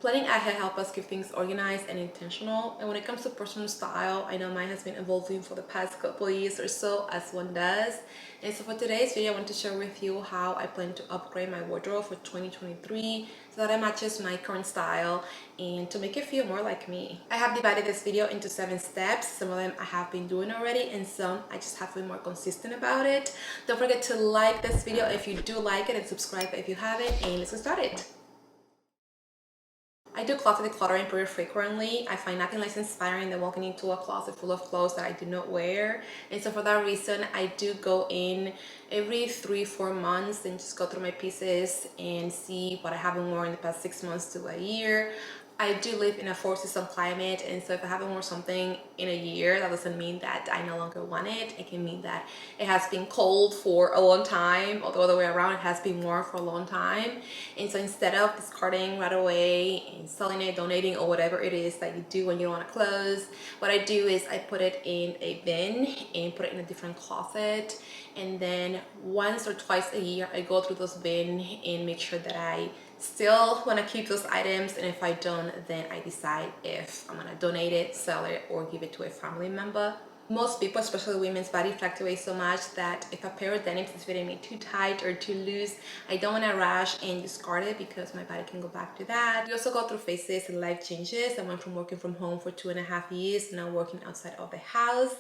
Planning ahead helps us keep things organized and intentional. And when it comes to personal style, I know mine has been evolving for the past couple of years or so, as one does. And so for today's video, I want to share with you how I plan to upgrade my wardrobe for 2023 so that it matches my current style and to make it feel more like me. I have divided this video into 7 steps. Some of them I have been doing already and some I just have to be more consistent about it. Don't forget to like this video if you do like it and subscribe if you haven't, and let's get started. I do closet decluttering pretty frequently. I find nothing less inspiring than walking into a closet full of clothes that I do not wear. And so for that reason, I do go in every 3-4 months and just go through my pieces and see what I haven't worn in the past 6 months to a year. I do live in a 4-season climate, and so if I haven't worn something in a year, that doesn't mean that I no longer want it. It can mean that it has been cold for a long time, or the other way around, it has been warm for a long time. And so instead of discarding right away and selling it, donating, or whatever it is that you do when you don't want to clothes, what I do is I put it in a bin and put it in a different closet. And then once or twice a year, I go through those bins and make sure that I still want to keep those items, and if I don't, then I decide if I'm gonna donate it, sell it, or give it to a family member. Most people, especially women's body, fluctuates so much that if a pair of denims is fitting me too tight or too loose, I don't want to rush and discard it because my body can go back to that. We also go through phases and life changes. I went from working from home for 2.5 years to now working outside of the house.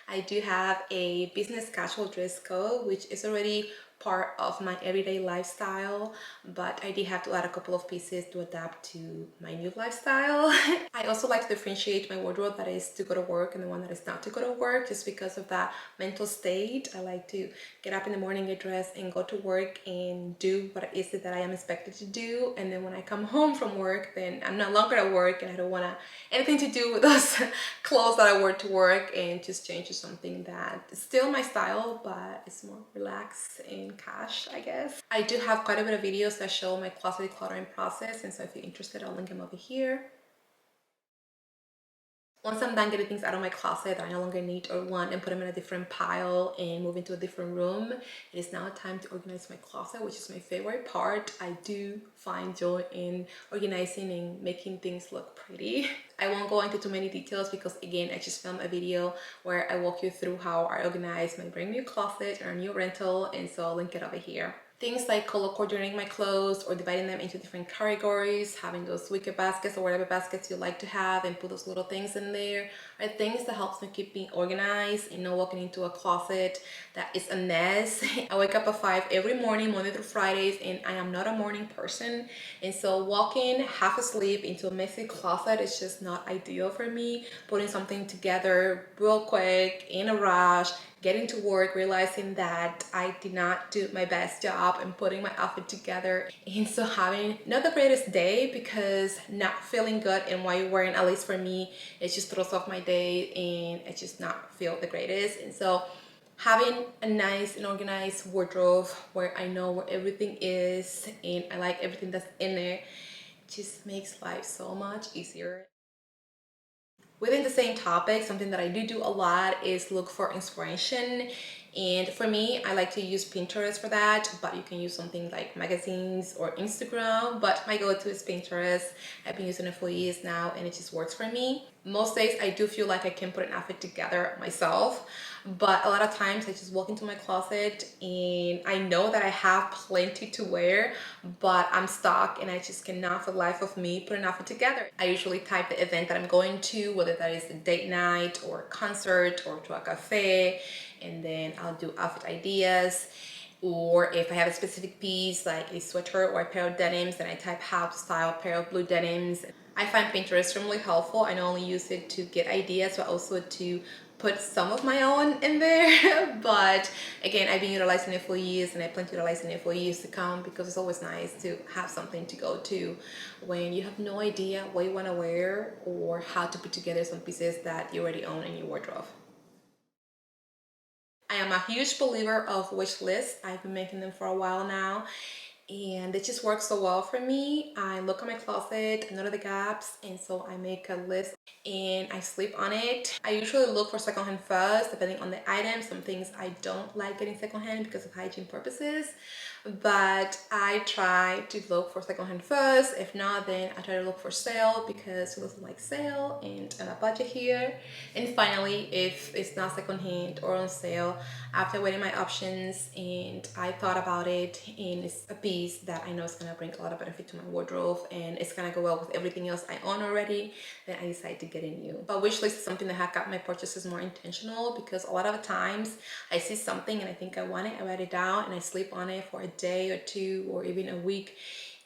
I do have a business casual dress code, which is already part of my everyday lifestyle, but I did have to add a couple of pieces to adapt to my new lifestyle. I also like to differentiate my wardrobe that is to go to work and the one that is not to go to work, just because of that mental state. I like to get up in the morning, get dressed, and go to work and do what it is that I am expected to do. And then when I come home from work, then I'm no longer at work and I don't want anything to do with those clothes that I wore to work, and just change to something that is still my style, but it's more relaxed and cash, I guess. I do have quite a bit of videos that show my closet decluttering process, and so if you're interested, I'll link them over here. Once I'm done getting things out of my closet that I no longer need or want and put them in a different pile and move into a different room, it is now time to organize my closet, which is my favorite part. I do find joy in organizing and making things look pretty. I won't go into too many details because, again, I just filmed a video where I walk you through how I organize my brand new closet or new rental, and so I'll link it over here. Things like color coordinating my clothes or dividing them into different categories, having those wicker baskets or whatever baskets you like to have and put those little things in there, are things that helps me keep me organized and not walking into a closet that is a mess. I wake up at 5 every morning, Monday through Fridays, and I am not a morning person. And so walking half asleep into a messy closet is just not ideal for me. Putting something together real quick in a rush, getting to work, realizing that I did not do my best job in putting my outfit together, and so having not the greatest day because not feeling good in what you're wearing, at least for me, it just throws off my day and it just not feel the greatest. And so having a nice and organized wardrobe where I know where everything is and I like everything that's in there just makes life so much easier. Within the same topic, something that I do a lot is look for inspiration. And for me, I like to use Pinterest for that, but you can use something like magazines or Instagram. But my go-to is Pinterest. I've been using it for years now and it just works for me. Most days I do feel like I can put an outfit together myself, but a lot of times I just walk into my closet and I know that I have plenty to wear, but I'm stuck and I just cannot for the life of me put an outfit together. I usually type the event that I'm going to, whether that is a date night or a concert or to a cafe, and then I'll do outfit ideas. Or if I have a specific piece like a sweater or a pair of denims, then I type how to style a pair of blue denims. I find Pinterest extremely helpful. I not only use it to get ideas, but also to put some of my own in there. But again, I've been utilizing it for years and I plan to utilizing it for years to come, because it's always nice to have something to go to when you have no idea what you want to wear or how to put together some pieces that you already own in your wardrobe. I am a huge believer of wish lists. I've been making them for a while now, and it just works so well for me. I look at my closet, I notice the gaps, and so I make a list and I sleep on it. I usually look for secondhand first, depending on the item. Some things I don't like getting secondhand because of hygiene purposes, but I try to look for secondhand first. If not, then I try to look for sale because it doesn't like sale and on a budget here. And finally, if it's not secondhand or on sale, after weighing my options and I thought about it, and it's a piece that I know is gonna bring a lot of benefit to my wardrobe and it's gonna go well with everything else I own already, then I decided to get it new. But wish list is something that has got my purchases more intentional, because a lot of the times I see something and I think I want it, I write it down and I sleep on it for a day or two or even a week,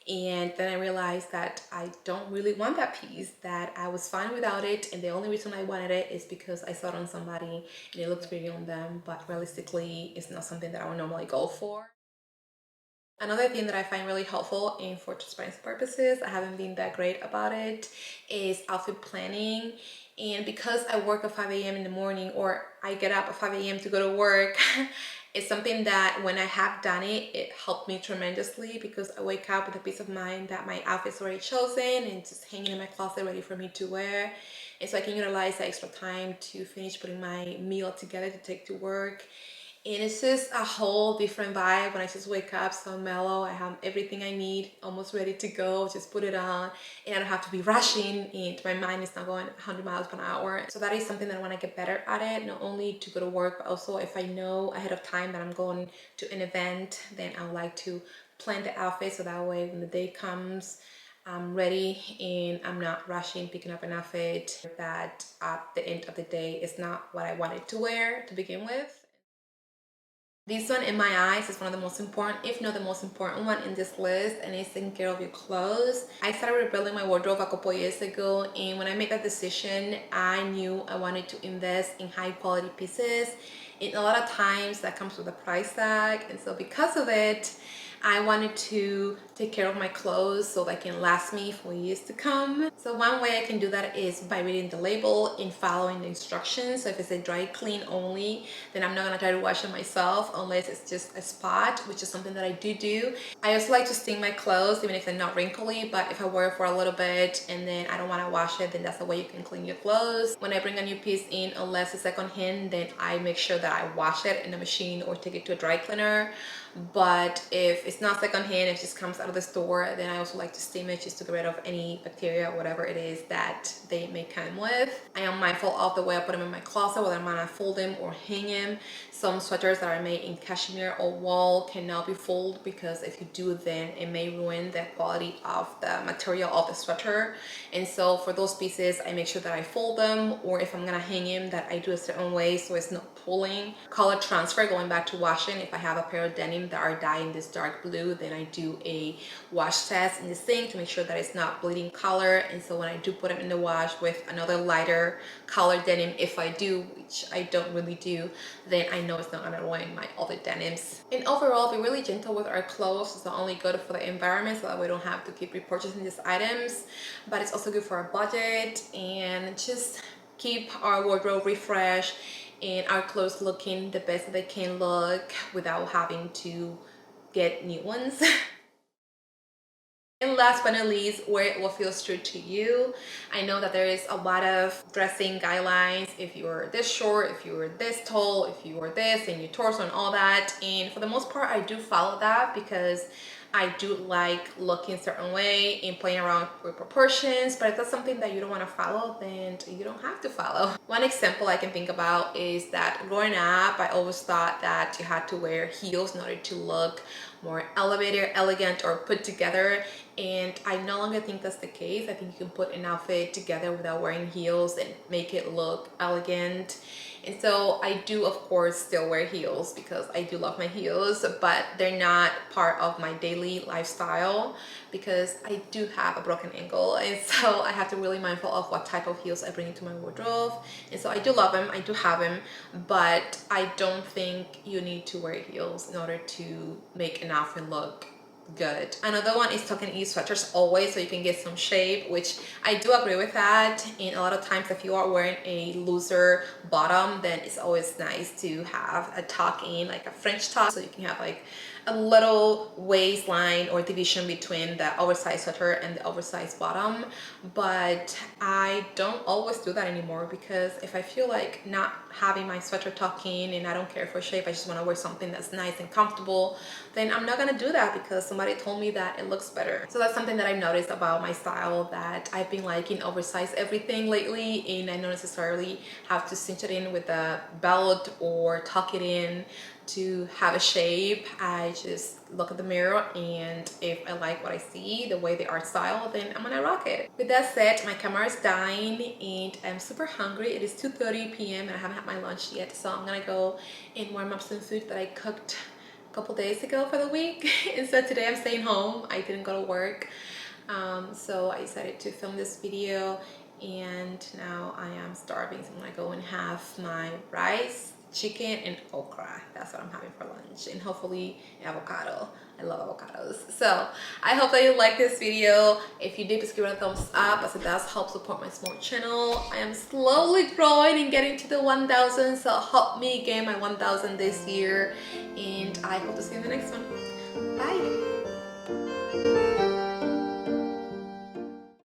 and then I realized that I don't really want that piece, that I was fine without it, and the only reason I wanted it is because I saw it on somebody and it looks pretty on them, but realistically it's not something that I would normally go for. Another thing that I find really helpful, and for transparency purposes, I haven't been that great about it, is outfit planning. And because I work at 5 a.m. in the morning, or I get up at 5 a.m. to go to work, it's something that when I have done it, it helped me tremendously, because I wake up with a peace of mind that my outfit's already chosen and just hanging in my closet ready for me to wear. And so I can utilize that extra time to finish putting my meal together to take to work. And it's just a whole different vibe when I just wake up so mellow. I have everything I need almost ready to go, just put it on, and I don't have to be rushing and my mind is not going 100 miles per hour. So that is something that I want to get better at it, not only to go to work, but also if I know ahead of time that I'm going to an event, then I would like to plan the outfit so that way when the day comes, I'm ready and I'm not rushing picking up an outfit that at the end of the day is not what I wanted to wear to begin with. This one, in my eyes, is one of the most important, if not the most important one in this list, and it's taking care of your clothes. I started rebuilding my wardrobe a couple years ago, and when I made that decision, I knew I wanted to invest in high quality pieces. And a lot of times that comes with a price tag, and so because of it, I wanted to take care of my clothes so they can last me for years to come. So one way I can do that is by reading the label and following the instructions. So if it's a dry clean only, then I'm not gonna try to wash it myself unless it's just a spot, which is something that I do. I also like to steam my clothes, even if they're not wrinkly, but if I wear it for a little bit and then I don't wanna wash it, then that's the way you can clean your clothes. When I bring a new piece in, unless it's second hand, then I make sure that I wash it in the machine or take it to a dry cleaner. But if it's not secondhand, if it just comes out of the store, then I also like to steam it just to get rid of any bacteria or whatever it is that they may come with. I am mindful of the way I put them in my closet, whether I'm gonna fold them or hang them. Some sweaters that are made in cashmere or wool cannot be folded, because if you do, then it may ruin the quality of the material of the sweater. And so for those pieces, I make sure that I fold them, or if I'm gonna hang them, that I do a certain way so it's not pulling. Color transfer, going back to washing, if I have a pair of denim that are dyed this dark blue, then I do a wash test in the sink to make sure that it's not bleeding color. And so when I do put them in the wash with another lighter color denim, if I do, which I don't really do, then I know it's not gonna ruin my other denims. And overall, be really gentle with our clothes. It's not only good for the environment, so that we don't have to keep repurchasing these items, but it's also good for our budget and just keep our wardrobe refreshed and our clothes looking the best that they can look without having to get new ones. And last but not least, wear what feels true to you. I know that there is a lot of dressing guidelines. If you're this short, if you're this tall, if you are this and your torso and all that. And for the most part, I do follow that because I do like looking a certain way and playing around with proportions. But if that's something that you don't want to follow, then you don't have to follow. One example I can think about is that growing up, I always thought that you had to wear heels in order to look more elevated, elegant, or put together. And I no longer think that's the case. I think you can put an outfit together without wearing heels and make it look elegant. And so I do, of course, still wear heels because I do love my heels, but they're not part of my daily lifestyle because I do have a broken ankle. And so I have to really mindful of what type of heels I bring into my wardrobe. And so I do love them, I do have them, but I don't think you need to wear heels in order to make an outfit look good. Another one is tuck and ease sweaters always, so you can get some shape, which I do agree with that. And a lot of times if you are wearing a looser bottom, then it's always nice to have a tuck in, like a French tuck, so you can have like a little waistline or division between the oversized sweater and the oversized bottom, but I don't always do that anymore because if I feel like not having my sweater tucked in and I don't care for shape, I just want to wear something that's nice and comfortable, then I'm not gonna do that because somebody told me that it looks better. So that's something that I've noticed about my style, that I've been liking oversized everything lately, and I don't necessarily have to cinch it in with a belt or tuck it in to have a shape. I just look at the mirror, and if I like what I see, the way they are styled, then I'm gonna rock it. With that said, my camera is dying and I'm super hungry. It is 2:30 p.m. and I haven't had my lunch yet, so I'm gonna go and warm up some food that I cooked a couple days ago for the week. And so today I'm staying home. I didn't go to work, so I decided to film this video, and now I am starving, so I'm gonna go and have my rice, chicken, and okra. That's what I'm having for lunch, and hopefully avocado. I love avocados. So I hope that you like this video. If you did, please give it a thumbs up, as it does help support my small channel. I am slowly growing and getting to the 1,000, so help me gain my 1,000 this year, and I hope to see you in the next one. Bye.